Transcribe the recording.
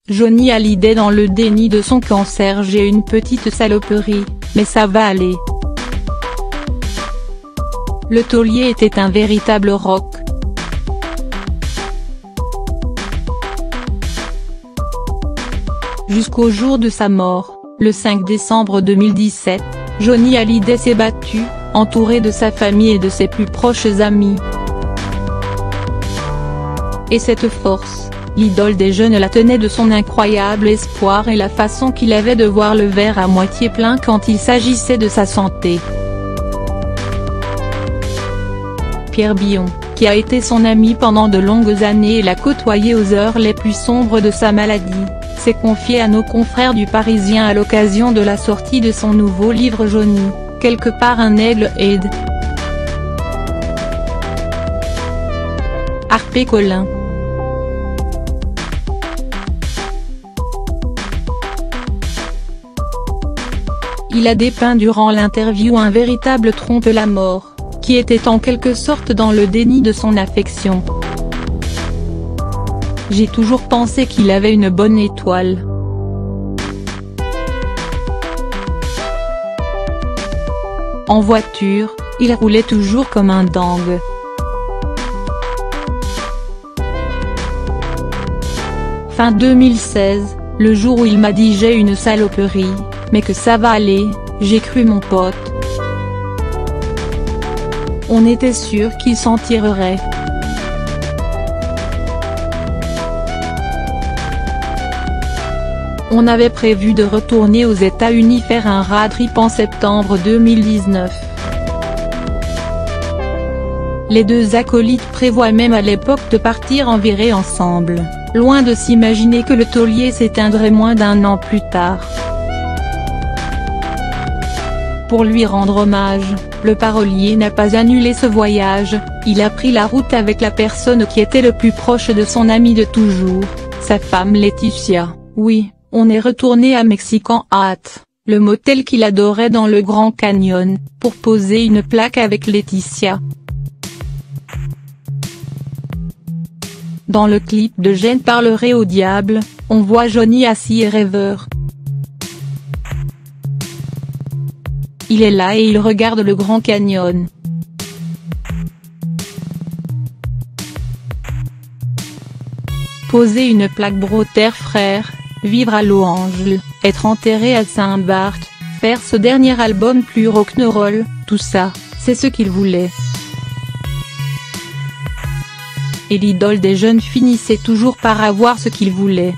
Johnny Hallyday dans le déni de son cancer. J'ai une petite saloperie, mais ça va aller. Le taulier était un véritable rock. Jusqu'au jour de sa mort, le 5 décembre 2017, Johnny Hallyday s'est battu, entouré de sa famille et de ses plus proches amis. Et cette force, l'idole des jeunes la tenait de son incroyable espoir et la façon qu'il avait de voir le verre à moitié plein quand il s'agissait de sa santé. Pierre Billon, qui a été son ami pendant de longues années et l'a côtoyé aux heures les plus sombres de sa maladie, s'est confié à nos confrères du Parisien à l'occasion de la sortie de son nouveau livre Johnny, quelque part un aigle aide. Harper Collin. Il a dépeint durant l'interview un véritable trompe-la-mort, qui était en quelque sorte dans le déni de son affection. J'ai toujours pensé qu'il avait une bonne étoile. En voiture, il roulait toujours comme un dingue. Fin 2016, le jour où il m'a dit j'ai une saloperie, mais que ça va aller, j'ai cru mon pote. On était sûr qu'il s'en tirerait. On avait prévu de retourner aux États-Unis faire un road trip en septembre 2019. Les deux acolytes prévoient même à l'époque de partir en virée ensemble, loin de s'imaginer que le taulier s'éteindrait moins d'un an plus tard. Pour lui rendre hommage, le parolier n'a pas annulé ce voyage, il a pris la route avec la personne qui était le plus proche de son ami de toujours, sa femme Laetitia. Oui, on est retourné à Mexican Hat, le motel qu'il adorait dans le Grand Canyon, pour poser une plaque avec Laetitia. Dans le clip de Je ne parlerai au diable, on voit Johnny assis et rêveur. Il est là et il regarde le Grand Canyon. Poser une plaque Brother frère, vivre à Los Angeles, être enterré à Saint-Barth, faire ce dernier album plus rock'n'roll, tout ça, c'est ce qu'il voulait. Et l'idole des jeunes finissait toujours par avoir ce qu'il voulait.